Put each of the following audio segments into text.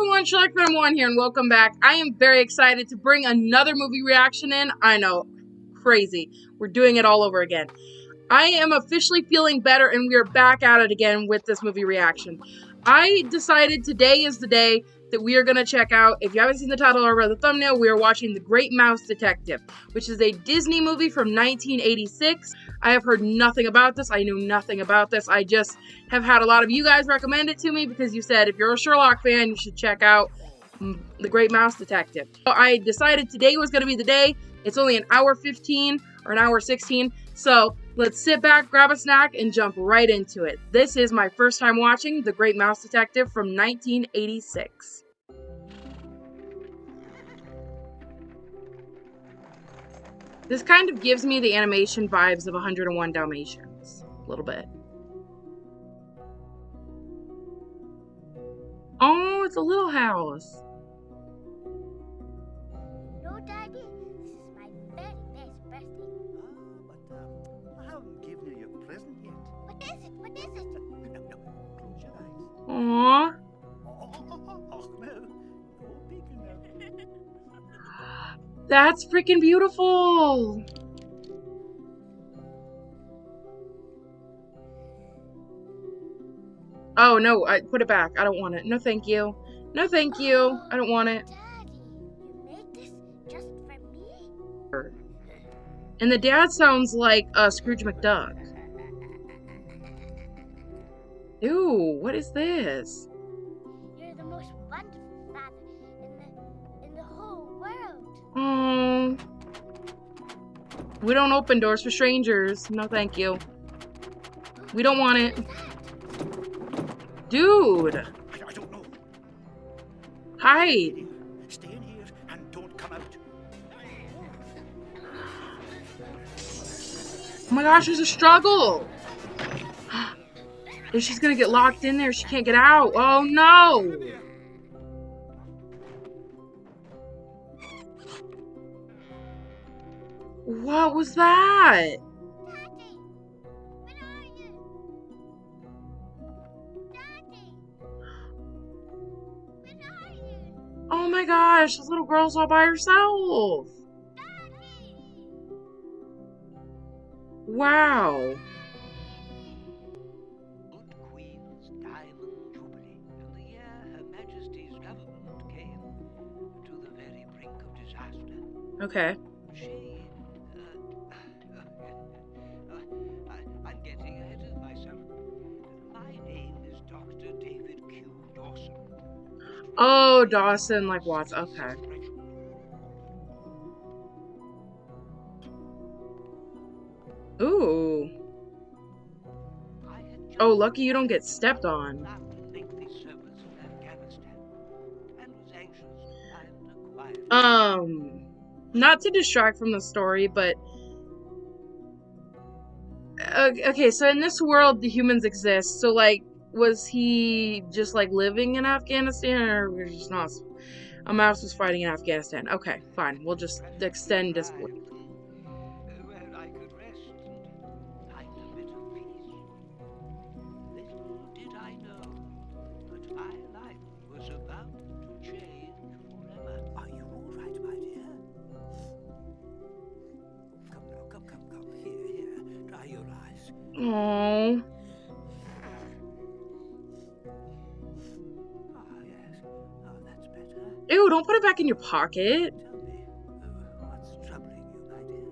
everyone, SherlockFan 1 here, and welcome back. I am very excited to bring another movie reaction in. I know, crazy. We're doing it all over again. I am officially feeling better, and we are back at it again with this movie reaction. I decided today is the day that we are going to check out, if you haven't seen the title or read the thumbnail, we are watching The Great Mouse Detective, which is a Disney movie from 1986. I have heard nothing about this. I knew nothing about this. I just have had a lot of you guys recommend it to me because you said if you're a Sherlock fan, you should check out The Great Mouse Detective. So I decided today was going to be the day. It's only an hour 15 or an hour 16. So let's sit back, grab a snack, and jump right into it. This is my first time watching The Great Mouse Detective from 1986. This kind of gives me the animation vibes of 101 Dalmatians. A little bit. Oh, it's a little house. No, Daddy, this is my very best birthday. I haven't given you your present yet. What is it? What is it? No, close your eyes. Aww. Oh, no. No peeking now. That's freaking beautiful. Oh, no, I put it back. I don't want it. No, thank you. No, thank you. I don't want it. Daddy, you made this just for me? And the dad sounds like Scrooge McDuck. Ew, what is this? You're the most wonderful father in the whole world. Oh, we don't open doors for strangers. No, thank you. We don't want it. Dude. I don't know. Hide. Stay in here and don't come out. Oh my gosh, there's a struggle. If she's gonna get locked in there, she can't get out. Oh no. What was that? Daddy, where are you? Daddy, where are you? Oh my gosh, this little girl's all by herself. Daddy! Wow. Good Queen's Diamond Jubilee, and the year Her Majesty's government came to the very brink of disaster. Okay. She, I'm getting ahead of myself. My name is Dr. David Q. Dawson. Oh, Dawson, like Watts. Okay. Ooh. Oh, lucky you don't get stepped on. Not to distract from the story, but okay, so in this world the humans exist, so like was he just like living in Afghanistan, or was just not a mouse was fighting in Afghanistan? Okay, fine, we'll just extend this point. Where I could rest and find a bit of peace. Little did I know that my life was about to change forever. Are you all right, my dear? Come now, come. Here. Dry your eyes. Oh, Ah, yes. Oh, that's better. ew! Don't put it back in your pocket. Tell me, what's troubling you, my dear?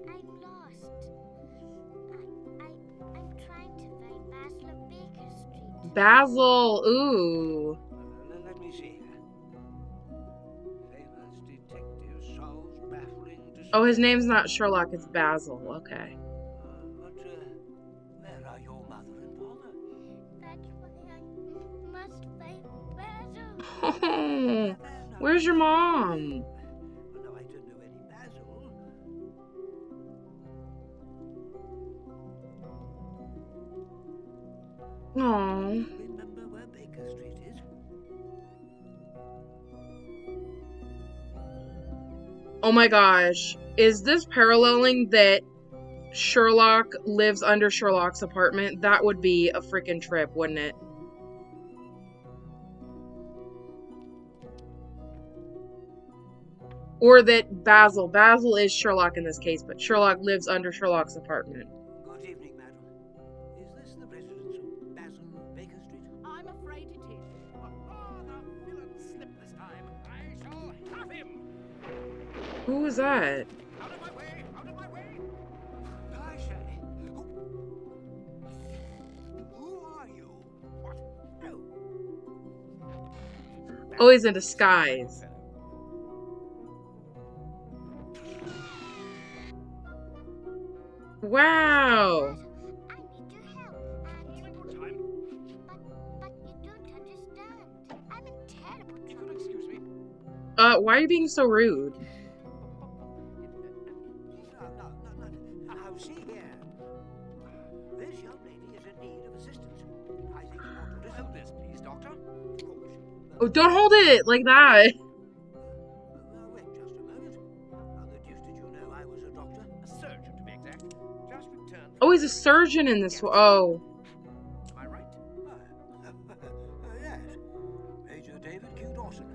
I'm lost. I'm trying to find Basil of Baker Street. Basil. Ooh. Let me see. Famous detective solves baffling discoveries. Oh, his name's not Sherlock. It's Basil. Okay. Where are your mother and father? That's why I must find Basil. Oh, where's your mom? Well, no, I don't know any Basil. Oh. Remember where Baker Street is? Oh my gosh. Is this paralleling that Sherlock lives under Sherlock's apartment? That would be a freaking trip, wouldn't it? Or that Basil is Sherlock in this case, but Sherlock lives under Sherlock's apartment. Good evening, madam. Is this the residence of Basil, Baker Street? I'm afraid it is. Oh, the villain slipped this time. I shall have him. Who was that? Out of my way! Out of my way! I say, who are you? What? No. Oh, he's in disguise. Wow. I need your help, All and in good time. but you don't understand. I'm in terrible If trouble. you'll excuse me. Why are you being so rude? No. Now, see here. This young lady is in need of assistance. I think you ought to listen. Hold this, please, Doctor. Of course. Oh, don't hold it like that. Wait just a moment. How the deuce did you know I was a doctor? A surgeon, to be exact. Just returned. Oh, he's a surgeon in this one. Oh. Am I right? Yes. Major David Q. Dawson.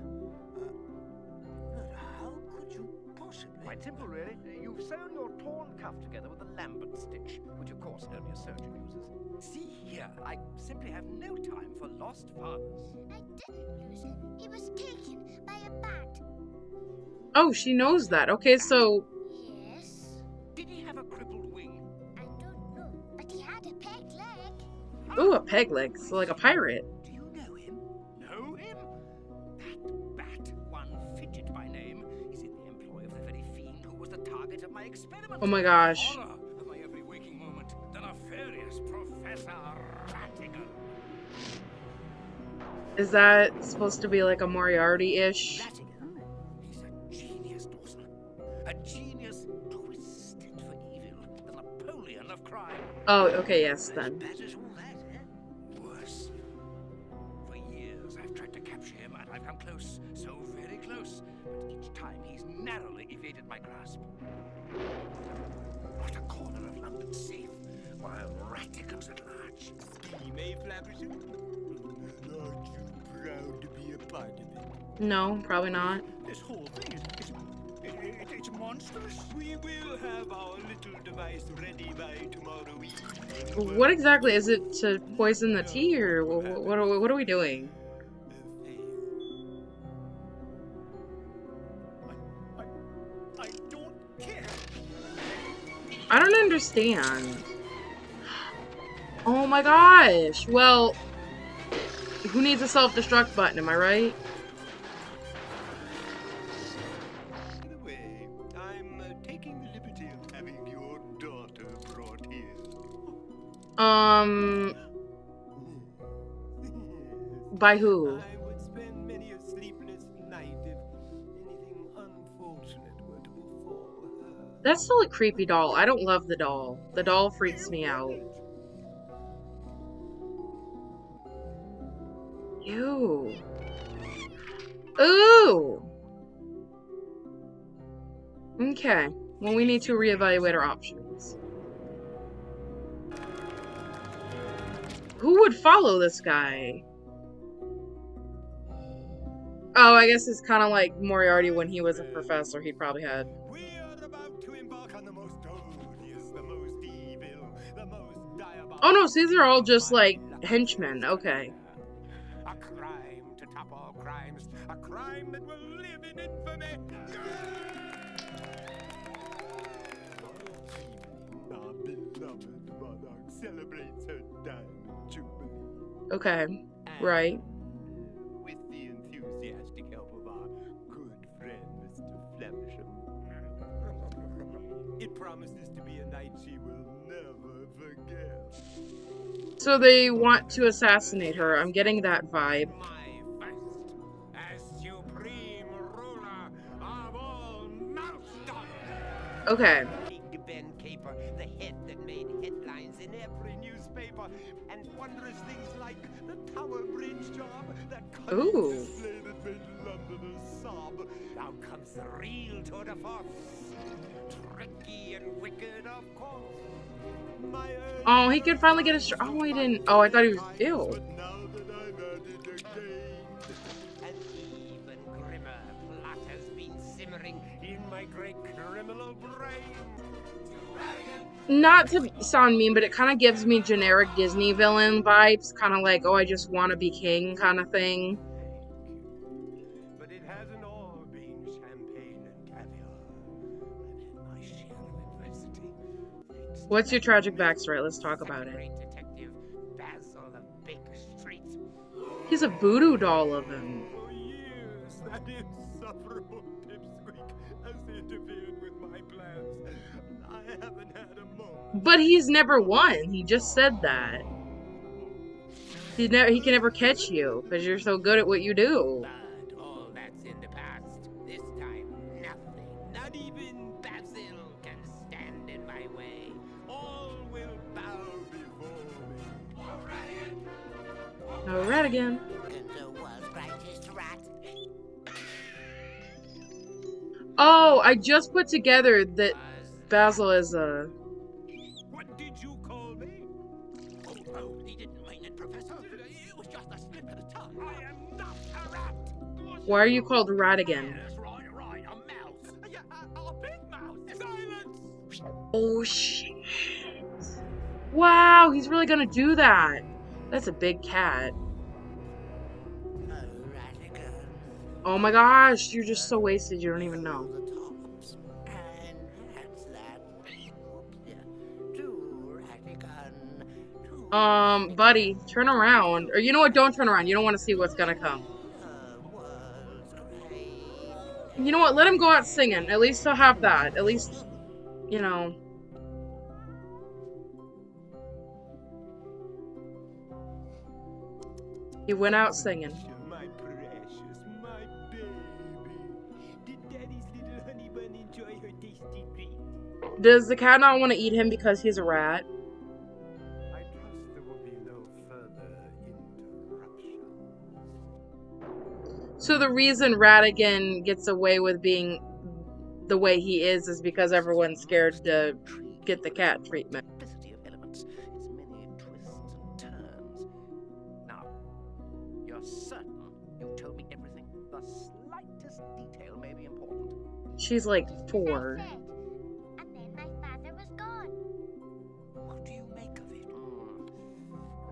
But how could you possibly... Quite simple, really. You've sewn your torn cuff together with a Lambert stitch, which of course only a surgeon uses. See here, I simply have no time for lost fathers. I didn't lose him. He was taken by a bat. Oh, she knows that. Okay, so Yes. Did he have a crippled wing? I don't know, but he had a peg leg. ooh, a peg leg, so like a pirate. Do you know him? Know him? That bat, one Fidget by name, is in the employ of the very fiend who was the target of my experiment. Oh my gosh. Horror of my every waking moment, the nefarious Professor Ratigan. Is that supposed to be like a Moriarty-ish? Ratigan. He's a genius, Dawson. A genius twisted for evil, the Napoleon of crime. Oh, okay, yes, As then. bad as all that, eh? Worse. For years I've tried to capture him, and I've come close, so very close. But each time he's narrowly evaded my grasp. Not a corner of London safe, while Ratigan's at large. Scheme, eh, Flapperson? Aren't you proud to be a part of it? No, probably not. This whole thing it's monstrous. We will have our little device ready by tomorrow evening. What exactly is it to poison the tea, or what are we doing? I don't care. I don't understand. Oh my gosh. Well, who needs a self-destruct button, am I right? By the way, I'm taking the liberty of having your daughter brought here. By who? I would spend many a sleepless night if anything unfortunate were to befall her. That's still a creepy doll. I don't love the doll. The doll freaks me out. Ew. Ooh. Okay. Well, we need to reevaluate our options. Who would follow this guy? Oh, I guess it's kind of like Moriarty when he was a professor. He probably had. We are about to embark on the most odious, the most evil, the most diabolical. Oh no, so these are all just like henchmen. Okay. A crime to top all crimes, a crime that will live in infamy. Our beloved monarch celebrates her diamond jubilee. Okay. Right. With the enthusiastic help of our good friend, Mr. Flemisham. It promises to be a night she will never forget. So they want to assassinate her. I'm getting that vibe. My first as supreme ruler of all Mousetown. Okay. Big Ben Caper, the head that made headlines in every newspaper, and wondrous things like the Tower Bridge job, that Ooh. display that made Londoners sob. Now comes the real tour de force, tricky and wicked, of course. My Oh, he could finally get a. Oh, he didn't. Oh, I thought he was. Ew. But now that I've added a game, An even grimmer what has been simmering in my great criminal brain. Not to sound mean, but it kind of gives me generic Disney villain vibes. Kind of like, oh, I just want to be king kind of thing. But it hasn't all been champagne and caviar. I've had my share of adversity. What's your tragic backstory? Let's talk about it. Great detective Basil of Baker Street. He's a voodoo doll of him. For years, that insufferable pipsqueak has interfered with my plans. I haven't had a moment. But he's never won. He just said that. He can never catch you because you're so good at what you do. But all that's in the past. This time, nothing, not even Basil, can stand in my way. All will bow before me. All right again. The world's greatest rat. Oh, I just put together that Basil is a... What did you call me? Oh, he didn't mean it, Professor. It was just a slip of the tongue. I am not a rat. Why are you called Ratigan? That's right, a mouse. Yeah, a big mouse. Silence! Oh, shit. Wow, he's really gonna do that. That's a big cat. Ratigan. Oh my gosh, you're just so wasted, you don't even know. And that's that. Yeah. To Ratigan. Buddy, turn around. Or you know what, don't turn around. You don't want to see what's gonna come. World's great. You know what, let him go out singing. At least he'll have that. At least, you know. He went out singing. My precious, my baby. Did Daddy's little honey bun enjoy her tasty treat? Does the cat not want to eat him because he's a rat? I trust there will be no further interruptions. So the reason Ratigan gets away with being the way he is because everyone's scared to get the cat treatment. Multiplicity of elements, its many twists and turns. Now, you're certain you told me everything? The slightest detail may be important. She's like 4. That's it. And then my father was gone. What do you make of it?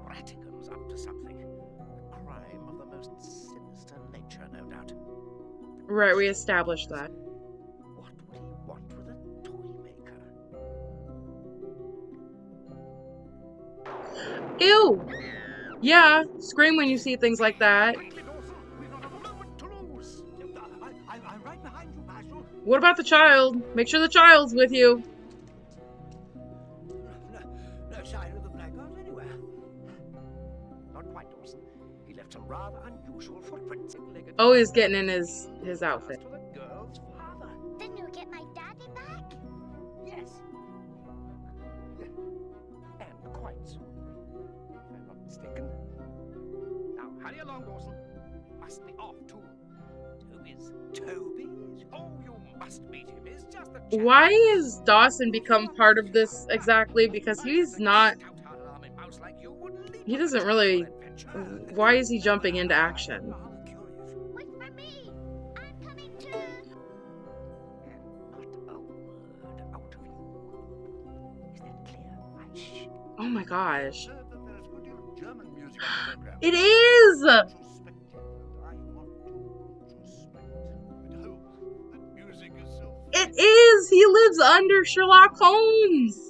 Ratigan's up to something. A crime of the most sinister nature, no doubt. Right, we established that. What would he want with a toy maker? Ew! Yeah, scream when you see things like that. Quickly, Dawson, we've not a moment to lose. I'm right behind you, Basil. What about the child? Make sure the child's with you. No sign of the blackguards anywhere. Not quite, Dawson. He left some rather unusual footprints. Oh, he's getting in his outfit. To the girl's father. Then you get my daddy back? Yes. And quite soon. If I'm not mistaken. Now, hurry along, Dawson. Must be off, too. Toby's? Toby's? Oh, you must meet him. He's just a chap. Why is Dawson become part of this exactly? Because he's not... He doesn't really... Why is he jumping into action? Wait for me. I'm coming too. And not a word out of you. Is that clear? Shh. Oh my gosh. There's a good deal of German music on the program. It is! Suspect you, and I want to suspect. But oh, that music is so... It is! He lives under Sherlock Holmes!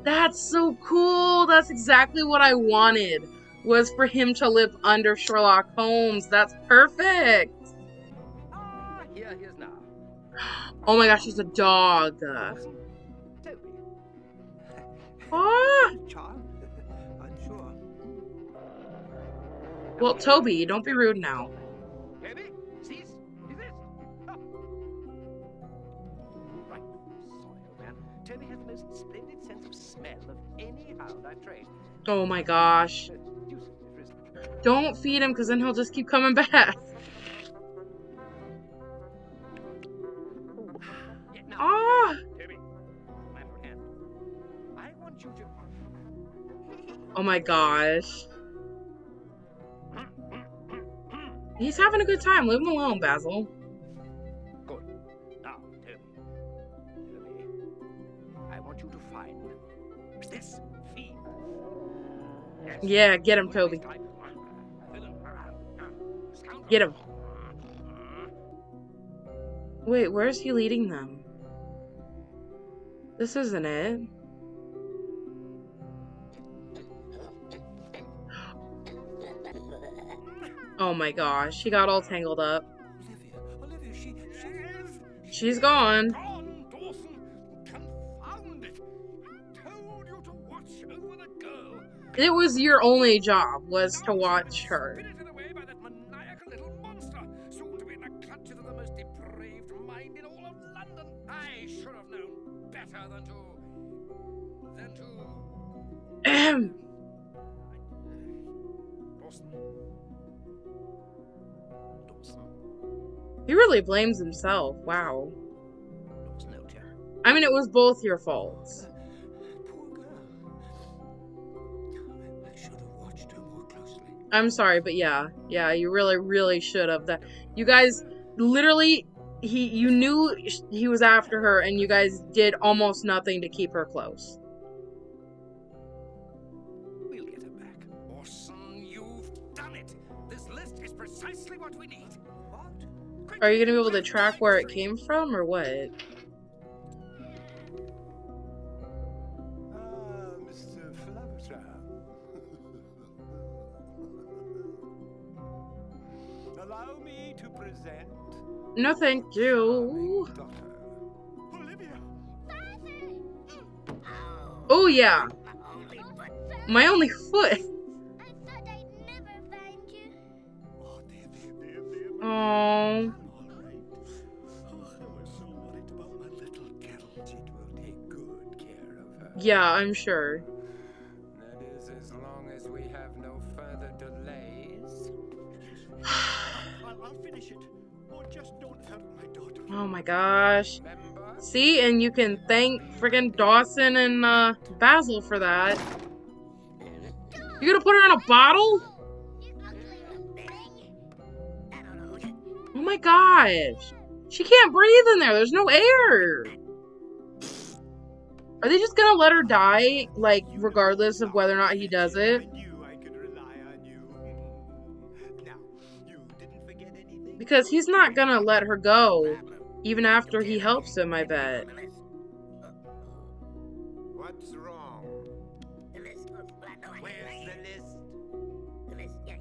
That's so cool! That's exactly what I wanted, was for him to live under Sherlock Holmes. That's perfect! Ah, here he is now. Oh my gosh, he's a dog. Dawson, Toby. Ah! Child? I'm sure. Well, Toby, don't be rude now. Toby, cease. Is this? Oh. Right. Sorry, old man. Toby has the most splendid sense of smell of any hound I've trained. Oh my gosh. Deuce is risen. Don't feed him, because then he'll just keep coming back. Yeah, now, Ah! Toby, my hand. I want you to. Oh my gosh. He's having a good time. Leave him alone, Basil. Good. Now, Toby. Toby, I want you to find this fiend. Yes. Yeah, get him, Toby. Get him. Wait, where's he leading them? This isn't it. Oh my gosh, she got all tangled up. Olivia, She's gone. Dawson, confound it. Told you to watch over the girl. It was your only job, was to watch her. Spirited away by that maniacal little monster, soon to be in the clutches of the most depraved mind in all of London. I should have known better than to... Ahem. Dawson? Dawson? He really blames himself. Wow. Dawson, old chap. I mean, it was both your faults. Poor girl. I should have watched her more closely. I'm sorry, but yeah, you really should have. That you guys literally, you knew he was after her, and you guys did almost nothing to keep her close. We'll get her back. Dawson, you've done it. This list is precisely what we need. What? Are you gonna be able to track where it came from, or what? Mr. Flabbertrap. Allow me to present No, thank you. daughter. Olivia. Oh yeah, my only foot. I thought I'd never find you. Oh, there. Oh, I'm all right. Oh, I was so worried about my little girl. It will take good care of her. yeah, I'm sure. That is as long as we have no further delays. I'll finish it. Oh, just don't hurt my daughter. Oh my gosh. Remember? See, and you can thank friggin' Dawson and Basil for that. You gonna put her in a bottle? You ugly thing. Oh my gosh. She can't breathe in there. There's no air. Are they just gonna let her die, like, regardless of whether or not he does it? I knew I could rely on you. Now, you didn't forget anything? Because he's not gonna let her go, even after he helps him, I bet. What's wrong? Where's the list? The list, yeah.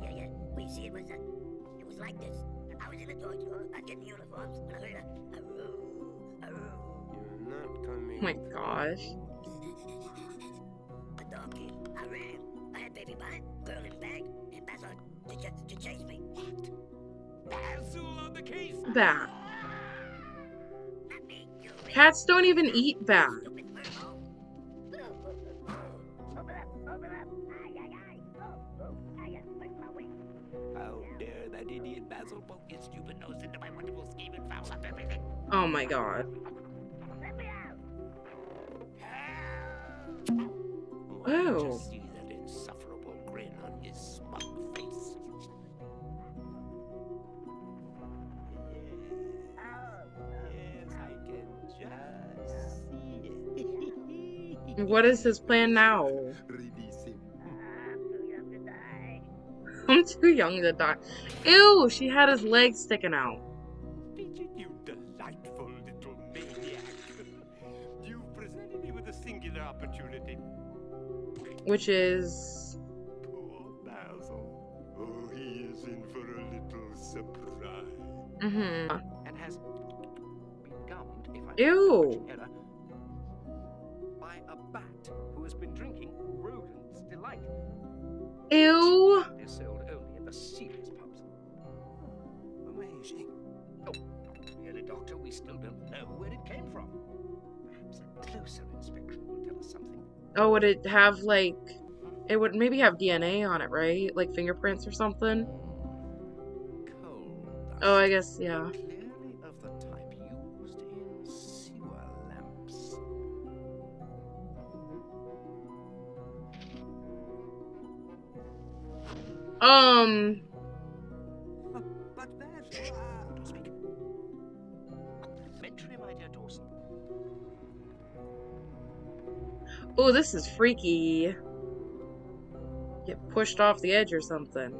We see it was like this. I was in the toy store, getting uniforms, and I heard a roo. You're not coming. Oh my gosh. A dog came. I ran. I had baby behind, girl in the bag, and Basil to chase me. What? Basil on the case. Bat. Not me. You Cats don't even eat bat. stupid Virgo. Open up. Aye. I break my wing. How dare that idiot Basil poke his stupid nose into my wonderful scheme and foul up everything. Oh my god. Let me out. Oh. Just see that insufferable grin on his smug face. Yes, I can just see it. What is his plan now? Release him. I'm too young to die. Ew, she had his legs sticking out. Fidget, you delightful little maniac. You've presented me with a singular opportunity. Which is... Poor Basil. Oh, he is in for a little surprise. Mm-hmm. And has been gummed, if I Ew. much error, by a bat who has been drinking Rodent's Delight. Ew. They're sold only at the serious pubs. Amazing. Oh, really, Doctor, we still don't know where it came from. Perhaps a closer inspection will tell us something. Oh, would it have, like... It would maybe have DNA on it, right? Like fingerprints or something? Coal dust. Oh, I guess, yeah. Clearly of the type used in sewer lamps. Oh, this is freaky. Get pushed off the edge or something.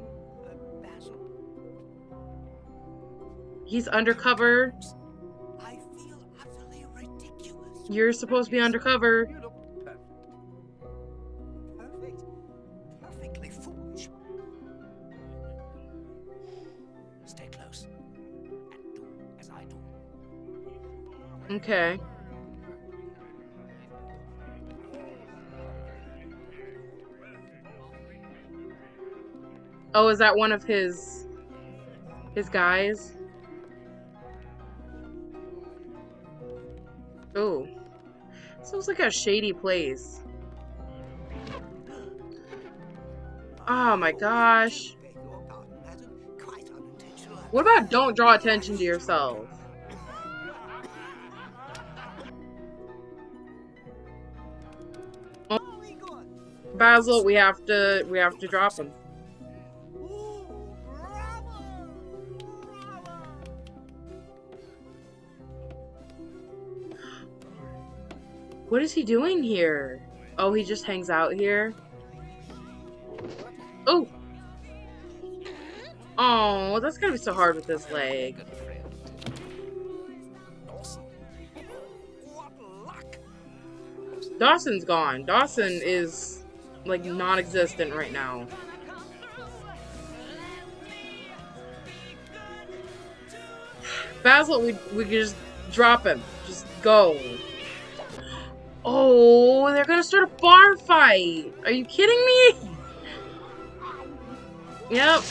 Basil, He's undercover. I feel utterly ridiculous. You're supposed to be undercover. You look perfect. Perfectly foolish. Stay close and do as I do. Okay. Oh, is that one of his guys? Oh. Sounds like a shady place. Oh my gosh. What about don't draw attention to yourself? Oh, Basil, we have to drop him. What is he doing here? Oh, he just hangs out here? Oh! Oh, that's gonna be so hard with this leg. Dawson's gone. Dawson is, like, non-existent right now. Basil, we could just drop him. Just go. Oh, they're gonna start a bar fight. Are you kidding me? Yep.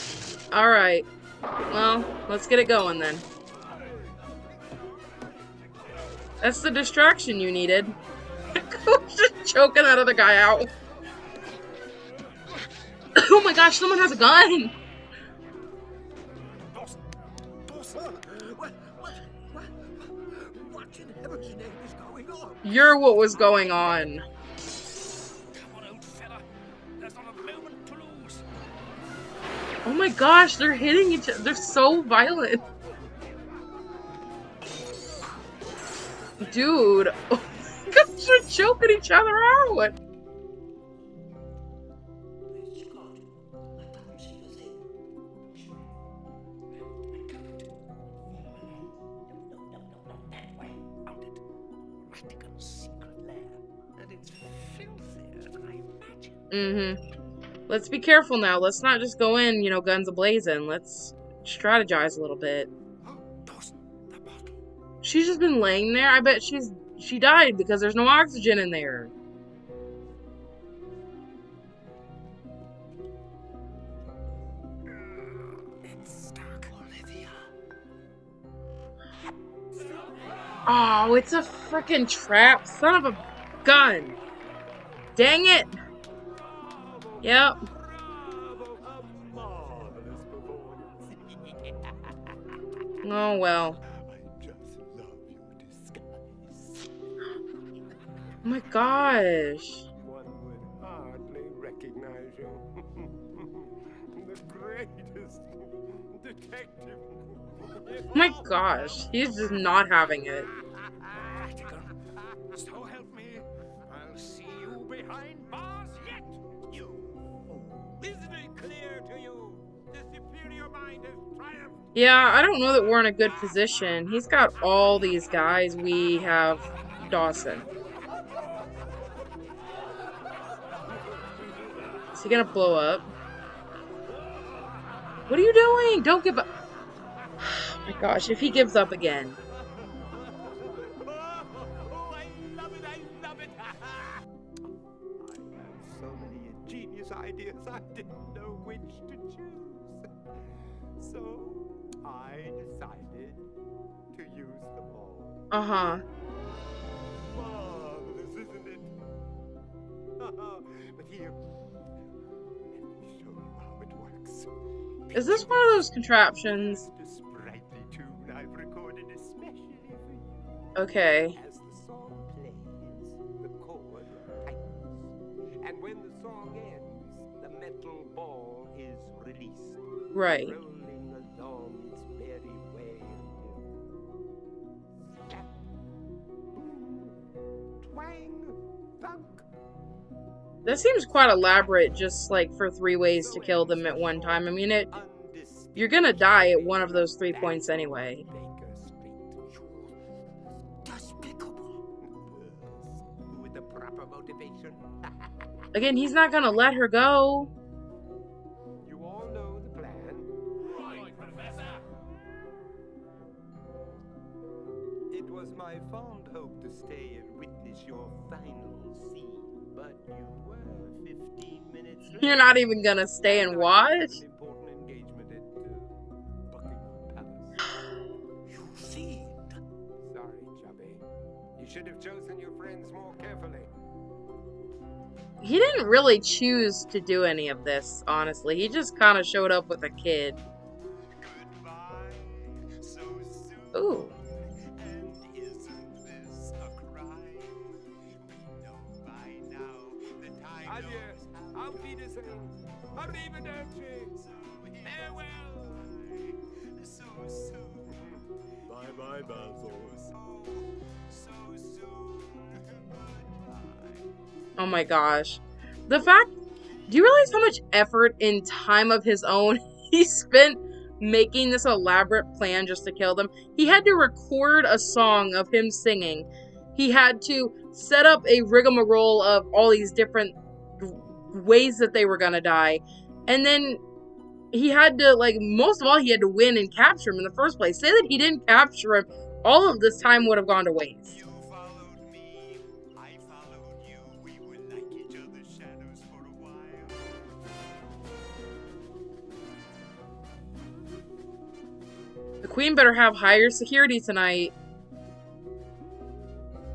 Alright. Well, let's get it going then. That's the distraction you needed. Just choking that other guy out. Oh my gosh, someone has a gun! What in heaven's name is going on? You're what was going on. Come on, old fella. There's not a moment to lose. Oh my gosh, they're hitting each other. They're so violent. Dude. They're choking each other out. Ratigan's secret lair, and it's filthier than I imagined. Mm-hmm. Let's be careful now. Let's not just go in, you know, guns a-blazing. Let's strategize a little bit. Dawson, the bottle. She's just been laying there. I bet she died because there's no oxygen in there. It's stuck, Olivia. Oh, it's a freaking trap. Son of a gun. Dang it. Yep. Oh, well. I just love your disguise. Oh my gosh. One would hardly recognize you. The greatest detective. Oh my gosh. He's just not having it. Ratigan, so help me. I'll see you behind bars yet. You. Isn't it clear to you? The superior mind has triumphed. Yeah, I don't know that we're in a good position. He's got all these guys. We have Dawson. Is he gonna blow up? What are you doing? Don't give up. Oh my gosh, if he gives up again. Oh, I love it, I love it. I have so many ingenious ideas, I didn't know which to choose. So, I decided to use them all. Uh-huh. Marvelous, isn't it? But here, let me show you how it works. Is this one of those contraptions? The sprightly tune I've recorded especially for you. Okay. As the song plays, the chord tightens. And when the song ends, the metal ball is released. Right. Rolling along its merry way until snap, boom, twang, thunk, That seems quite elaborate, just like for 3 ways to kill them at one time. I mean, you're gonna die at one of those 3 points anyway. With the proper motivation. Again, he's not gonna let her go. You all know the plan. Right, Professor. It was my fond hope to stay and witness your final scene, but you were 15 minutes late. You're not even gonna stay and watch? An important engagement at Buckingham Palace. You fiend. Sorry, Chubby. You should have chosen your friends more carefully. He didn't really choose to do any of this, honestly. He just kind of showed up with a kid. Goodbye, so soon. Ooh. And isn't this a crime? We know by now the time. Adieu. Auf Wiedersehen. Arrivederci. Farewell. So soon. Bye-bye, Basil. So soon. Goodbye. Oh my gosh. The fact... Do you realize how much effort and time of his own he spent making this elaborate plan just to kill them? He had to record a song of him singing. He had to set up a rigmarole of all these different ways that they were gonna die. And then he had to, like, most of all, he had to win and capture him in the first place. Say that he didn't capture him, all of this time would have gone to waste. You followed me, I followed you. We were like each other's shadows for a while. The queen better have higher security tonight.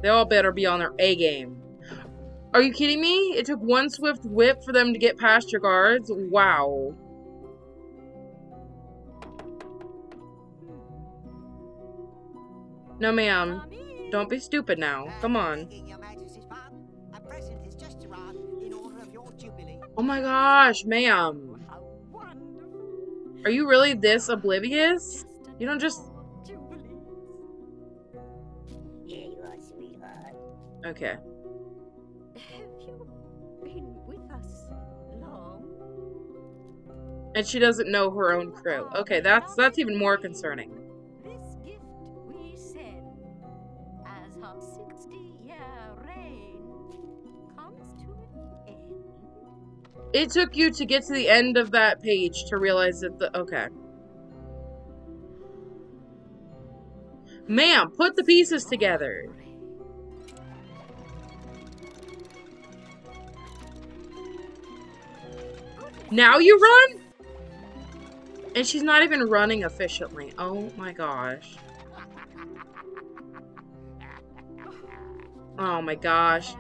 They all better be on their A game. Are you kidding me? It took one swift whip for them to get past your guards? Wow. No, ma'am. Don't be stupid now. Come on. Oh my gosh, ma'am. Are you really this oblivious? You don't just... Here you are, sweetheart. Okay. Have you been with us long? And she doesn't know her own crew. Okay, that's even more concerning. This gift we send as our 60-year reign comes to an end. It took you to get to the end of that page to realize that the... Okay. Ma'am, put the pieces together. Now you run? And she's not even running efficiently. Oh my gosh. Oh my gosh.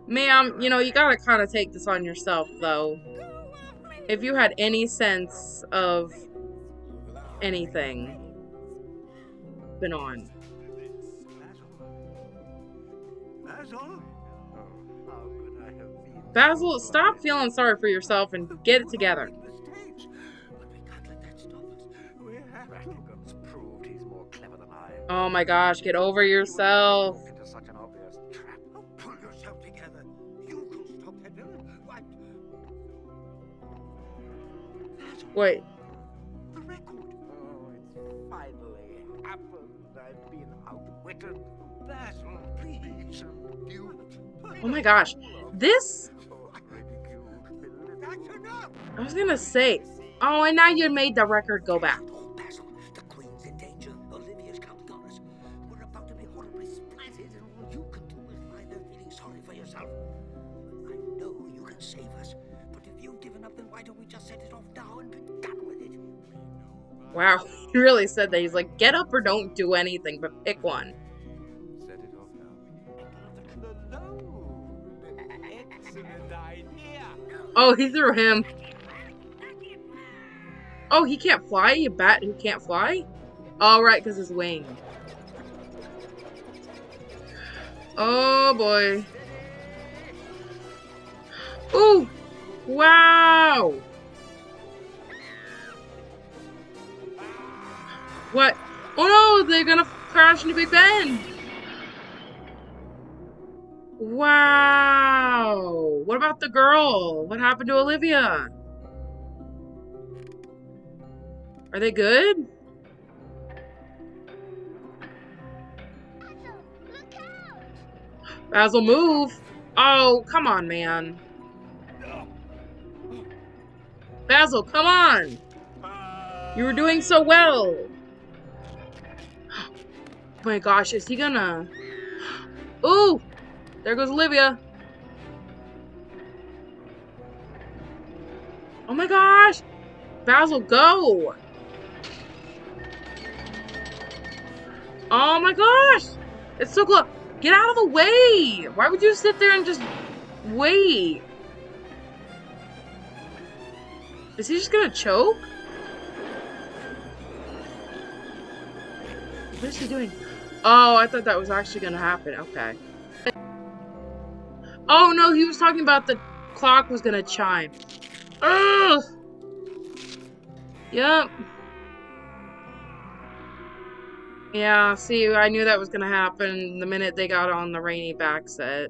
Ma'am, you know, you gotta kind of take this on yourself, though. If you had any sense of anything been on. Basil? Oh, how could I have been? Basil, stop feeling sorry for yourself and get it together. Mistakes. But we can't let that stop us. We have to. Ratigan's proved he's more clever than I am. Oh my gosh, get over yourself. Into such an obvious trap. Oh, pull yourself together. You can stop that villain. What? Basil, Wait. the record. Oh, it's finally happened. I've been outwitted. Basil, please. You. Oh my gosh. This... So ridiculed, belittled. That's enough. I was gonna say... Oh, and now you made the record go back. Oh, Basil, the Queen's in danger. Olivia's counting on us. We're about to be horribly splattered, and all you can do is lie there feeling sorry for yourself. I know you can save us, but if you've given up, then why don't we just set it off now and be done with it? Wow, he really said that. He's like, get up or don't do anything, but pick one. Set it off now. Excellent idea. Oh, he threw him. Oh, he can't fly? A bat who can't fly? Oh, right, because his wing. Oh, boy. Ooh! Wow! What? Oh no, they're gonna crash into Big Ben! Wow! What about the girl? What happened to Olivia? Are they good? Basil, look out! Basil, move! Oh, come on, man. Basil, come on! You were doing so well! Oh my gosh, is he gonna... Ooh! There goes Olivia. Oh my gosh! Basil, go! Oh my gosh! It's so close. Get out of the way! Why would you sit there and just wait? Is he just gonna choke? What is he doing? Oh, I thought that was actually gonna happen. Okay. Oh no, he was talking about the clock was gonna chime. Ugh! Yep. Yeah, see, I knew that was gonna happen the minute they got on the rainy back set.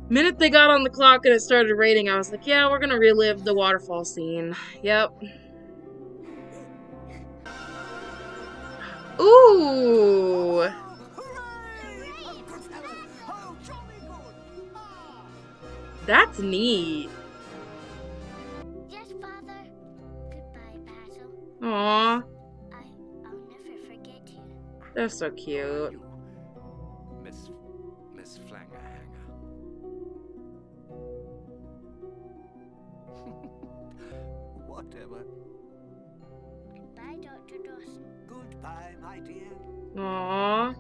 Minute they got on the clock and it started raining, I was like, yeah, we're gonna relive the waterfall scene. Yep. Ooh! That's neat. Yes, Father. Goodbye, Basil. Aww. I'll never forget you. They're so cute. Miss Flangerhanger. Whatever. Goodbye, Dr. Dawson. Goodbye, my dear. Aww.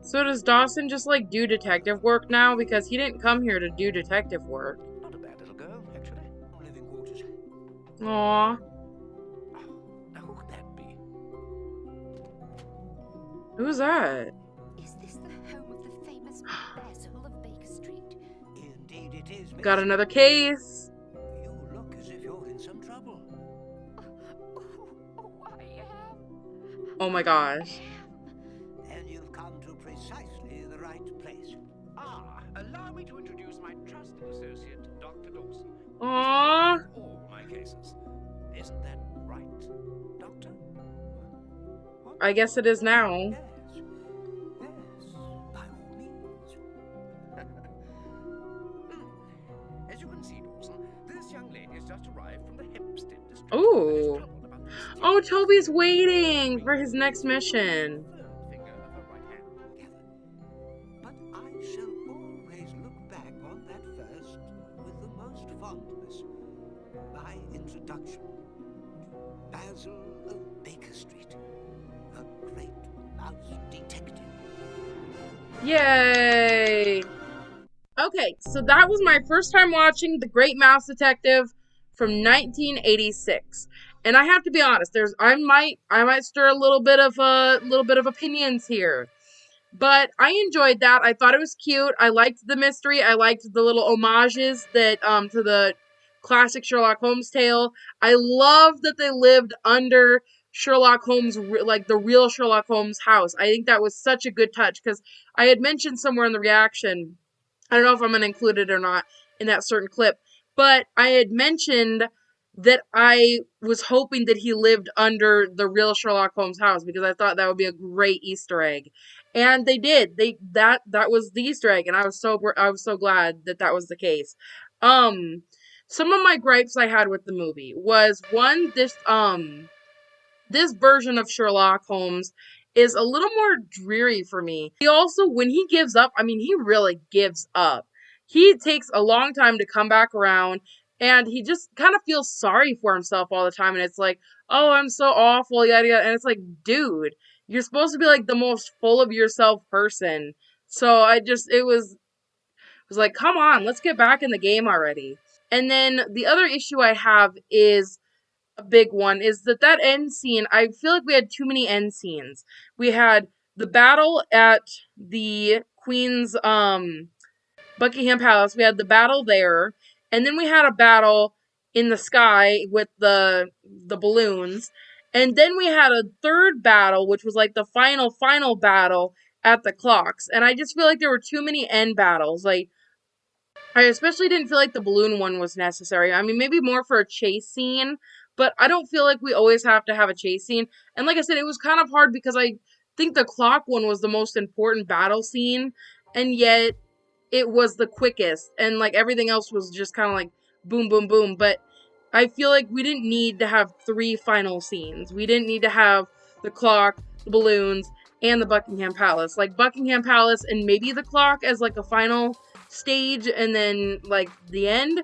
So does Dawson just like do detective work now? Because he didn't come here to do detective work. Not a bad little girl, actually. Living quarters. Aww. Now who could that be? Who's that? Is this the home of the famous Basil of Baker Street? Indeed it is, miss. Got another case. You look as if you're in some trouble. I am. Oh my gosh. Then you've come to precisely the right place. Allow me to introduce my trusted associate, Dr. Dawson. Aww. All my cases. Isn't that right, Doctor? What? I guess it is now. Yes. Yes. By all means. As you can see, Dawson, this young lady has just arrived from the Hempstead district. Ooh. Oh, Toby's waiting for his next mission. Finger of her right hand. But I shall always look back on that first with the most fondness. My introduction to Basil of Baker Street, a great mouse detective. Yay! Okay, so that was my first time watching The Great Mouse Detective from 1986. And I have to be honest, I might stir a little bit of opinions here. But I enjoyed that. I thought it was cute. I liked the mystery. I liked the little homages that to the classic Sherlock Holmes tale. I love that they lived under Sherlock Holmes, like the real Sherlock Holmes house. I think that was such a good touch because I had mentioned somewhere in the reaction, I don't know if I'm going to include it or not in that certain clip, but I had mentioned that I was hoping that he lived under the real Sherlock Holmes house because I thought that would be a great Easter egg. And they did. That was the Easter egg, and I was so glad that that was the case. Some of my gripes I had with the movie was one, this version of Sherlock Holmes is a little more dreary for me. He also, when he gives up, I mean, he really gives up. He takes a long time to come back around, and he just kind of feels sorry for himself all the time, and it's like, oh, I'm so awful, yada yada, and it's like, dude, you're supposed to be like the most full of yourself person. So it was like, come on, let's get back in the game already. And then the other issue I have is a big one is that end scene, I feel like we had too many end scenes. We had the battle at the Queen's Buckingham Palace. We had the battle there, and then we had a battle in the sky with the balloons. And then we had a third battle, which was like the final battle at the clocks. And I just feel like there were too many end battles. Like, I especially didn't feel like the balloon one was necessary. I mean, maybe more for a chase scene, but I don't feel like we always have to have a chase scene. And like I said, it was kind of hard because I think the clock one was the most important battle scene, and yet it was the quickest, and like everything else was just kind of like boom, boom, boom. But I feel like we didn't need to have 3 final scenes. We didn't need to have the clock, the balloons, and the Buckingham Palace. Like Buckingham Palace and maybe the clock as like a final stage, and then like the end.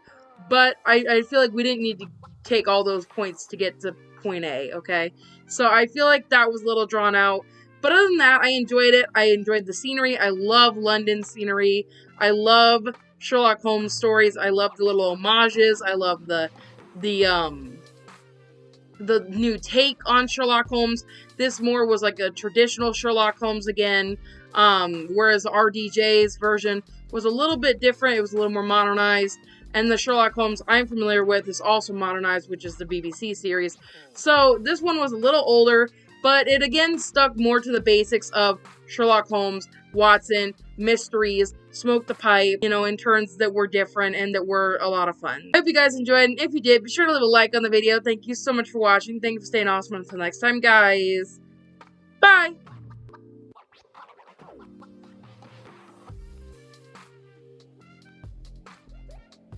But I feel like we didn't need to take all those points to get to point A, okay? So I feel like that was a little drawn out. But other than that, I enjoyed it. I enjoyed the scenery. I love London scenery. I love Sherlock Holmes stories. I love the little homages. I love the new take on Sherlock Holmes. This more was like a traditional Sherlock Holmes again, whereas RDJ's version was a little bit different. It was a little more modernized. And the Sherlock Holmes I'm familiar with is also modernized, which is the BBC series. So this one was a little older, but it again stuck more to the basics of Sherlock Holmes, Watson, mysteries, smoke the pipe, you know, in turns that were different and that were a lot of fun. I hope you guys enjoyed, and if you did, be sure to leave a like on the video. Thank you so much for watching. Thank you for staying awesome. Until next time, guys. Bye!